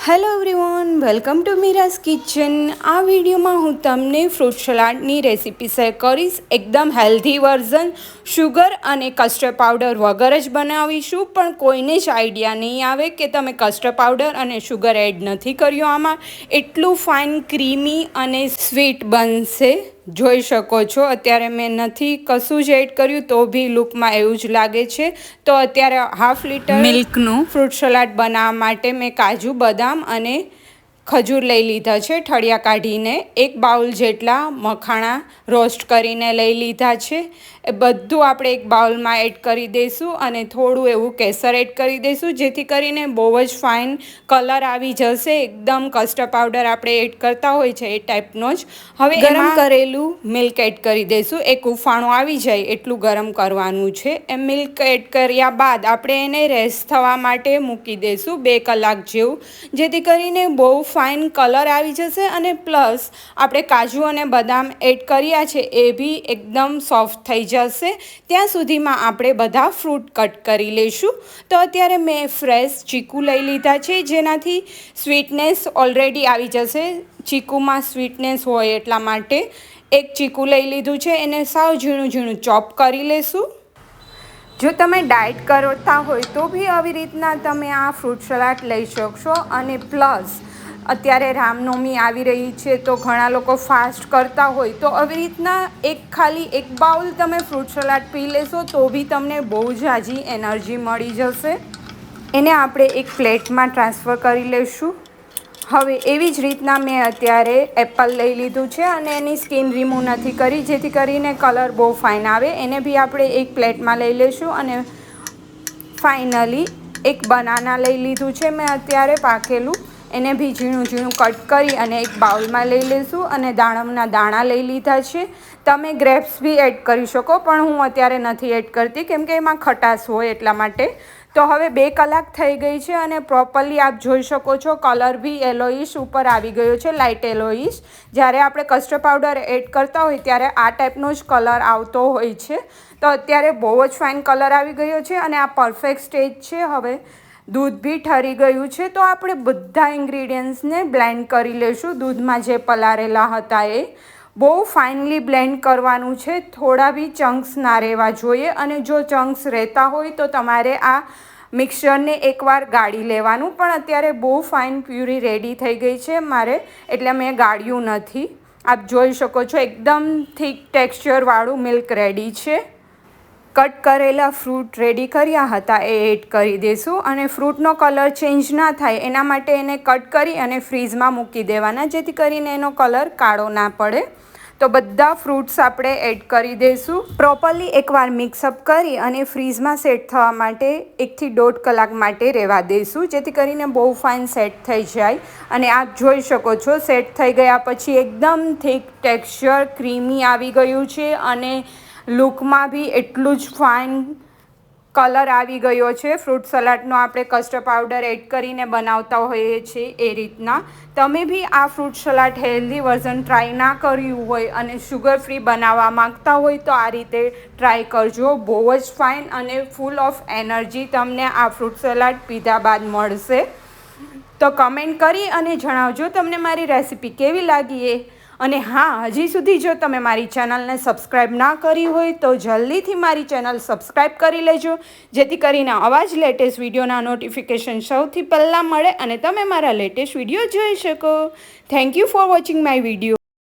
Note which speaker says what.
Speaker 1: Hello everyone, welcome to Meera's kitchen. આ વિડીયોમાં હું તમને ફ્રૂટ સલાડની રેસીપી શેર કરીશ. એકદમ હેલ્ધી વર્ઝન, શુગર અને કસ્ટર્ડ પાવડર વગર જ બનાવીશું. પણ કોઈને જ આઈડિયા નહીં આવે કે તમે કસ્ટર્ડ પાવડર અને શુગર એડ નથી કર્યું આમાં. એટલું ફાઇન, ક્રીમી અને સ્વીટ બનશે. જોઈ શકો છો અત્યારે મેં નથી કશું જ એડ કર્યું તો બી લુકમાં એવું જ લાગે છે. તો અત્યારે હાફ લીટર મિલ્કનું ફ્રૂટ સલાડ બનાવવા માટે મેં કાજુ, બદામ અને ખજૂર લઈ લીધા છે ઠળિયા કાઢીને. એક બાઉલ જેટલા મખાણા રોસ્ટ કરીને લઈ લીધા છે. એ બધું આપણે એક બાઉલમાં એડ કરી દઈશું અને થોડું એવું કેસર એડ કરી દઈશું, જેથી કરીને બહુ જ ફાઇન કલર આવી જશે. એકદમ કસ્ટર્ડ પાવડર આપણે એડ કરતા હોય છે એ ટાઈપનો જ. હવે ગરમ કરેલું મિલ્ક એડ કરી દઈશું. એક ઉફાણું આવી જાય એટલું ગરમ કરવાનું છે. એ મિલ્ક એડ કર્યા બાદ આપણે એને રેસ્ટ થવા માટે મૂકી દઈશું 2 કલાક જેવું, જેથી કરીને બહુ ફાઇન કલર આવી જશે અને પ્લસ આપણે કાજુ અને બદામ એડ કર્યા છે એ બી એકદમ સોફ્ટ થઈ જશે. ત્યાં સુધીમાં આપણે બધા ફ્રૂટ કટ કરી લઈશું. તો અત્યારે મેં ફ્રેશ ચીકુ લઈ લીધા છે, જેનાથી સ્વીટનેસ ઓલરેડી આવી જશે. ચીકુમાં સ્વીટનેસ હોય એટલા માટે એક ચીકુ લઈ લીધું છે, એને સાવ ઝીણું ઝીણું ચોપ કરી લેશું. જો તમે ડાયટ કરતા હોય તો બી આવી રીતના તમે આ ફ્રૂટ સલાડ લઈ શકશો. અને પ્લસ અત્યારે રામનવમી આવી રહી છે તો ઘણા લોકો ફાસ્ટ કરતા હોય તો આવી રીતના ખાલી એક બાઉલ તમે ફ્રૂટ સલાડ પી લેશો તો બી તમને બહુ જ ઝાઝી એનર્જી મળી જશે. એને આપણે એક પ્લેટમાં ટ્રાન્સફર કરી લઈશું. હવે એવી જ રીતના મેં અત્યારે એપલ લઈ લીધું છે અને એની સ્કિન રિમૂવ નથી કરી, જેથી કરીને કલર બહુ ફાઇન આવે. એને બી આપણે એક પ્લેટમાં લઈ લઈશું. અને ફાઇનલી એક બનાના લઈ લીધું છે મેં અત્યારે પાકેલું, એને બી ઝીણું ઝીણું કટ કરી અને એક બાઉલમાં લઈ લઈશું. અને દાડમના દાણા લઈ લીધા છે. તમે ગ્રેપ્સ બી એડ કરી શકો, પણ હું અત્યારે નથી એડ કરતી કેમ કે એમાં ખટાશ હોય એટલા માટે. તો હવે 2 કલાક થઈ ગઈ છે અને પ્રોપરલી આપ જોઈ શકો છો કલર બી યલોઇશ ઉપર આવી ગયો છે, લાઇટ યલોઇશ. જ્યારે આપણે કસ્ટર્ડ પાવડર એડ કરતા હોય ત્યારે આ ટાઈપનો જ કલર આવતો હોય છે. તો અત્યારે બહુ જ ફાઇન કલર આવી ગયો છે અને આ પરફેક્ટ સ્ટેજ છે. હવે દૂધ બી ઠરી ગયું છે તો આપણે બધા ઇન્ગ્રીડિયન્ટ્સને બ્લેન્ડ કરી લઈશું. દૂધમાં જે પલાળેલા હતા એ બહુ ફાઇનલી બ્લેન્ડ કરવાનું છે. થોડા બી ચંક્સ ના રહેવા જોઈએ. અને જો ચંક્સ રહેતા હોય તો તમારે આ મિક્સરને એકવાર ગાળી લેવાનું. પણ અત્યારે બહુ ફાઇન પ્યુરી રેડી થઈ ગઈ છે મારે, એટલે મેં ગાળ્યું નથી. આપ જોઈ શકો છો એકદમ થીક ટેક્સચરવાળું મિલ્ક રેડી છે. કટ કરેલા ફ્રૂટ રેડી કર્યા હતા એ એડ કરી દઈશું. અને ફ્રૂટનો કલર ચેન્જ ના થાય એના માટે એને કટ કરી અને ફ્રીઝમાં મૂકી દેવાના, જેથી કરીને એનો કલર કાળો ના પડે. તો બધા ફ્રૂટ્સ આપણે એડ કરી દઈશું. પ્રોપરલી એકવાર મિક્સઅપ કરી અને ફ્રીઝમાં સેટ થવા માટે 1 થી 1.5 કલાક માટે રહેવા દઈશું, જેથી કરીને બહુ ફાઇન સેટ થઈ જાય. અને આપ જોઈ શકો છો સેટ થઈ ગયા પછી એકદમ થીક ટેક્સચર ક્રીમી આવી ગયું છે અને લુકમાં બી એટલું જ ફાઇન કલર આવી ગયો છે. ફ્રૂટ સલાડનો આપણે કસ્ટર્ડ પાવડર એડ કરીને બનાવતા હોઈએ છીએ એ રીતના તમે બી આ fruit salad healthy version try ના કર્યું હોય અને શુગર ફ્રી બનાવવા માંગતા હોય તો આ રીતે ટ્રાય કરજો. બહુ જ ફાઇન અને ફૂલ ઓફ એનર્જી તમને આ ફ્રૂટ સલાડ પીધા બાદ મળશે. તો કમેન્ટ કરી અને જણાવજો તમને મારી રેસીપી કેવી લાગી એ. અને હા, હજી સુધી જો તમે મારી ચેનલને સબસ્ક્રાઈબ ના કરી હોય તો જલ્દીથી મારી ચેનલ સબસ્ક્રાઈબ કરી લેજો, જેથી કરીને આવા જ લેટેસ્ટ વિડીયોના નોટિફિકેશન સૌથી પહેલાં મળે અને તમે મારા લેટેસ્ટ વિડીયો જોઈ શકો. Thank you for watching my video.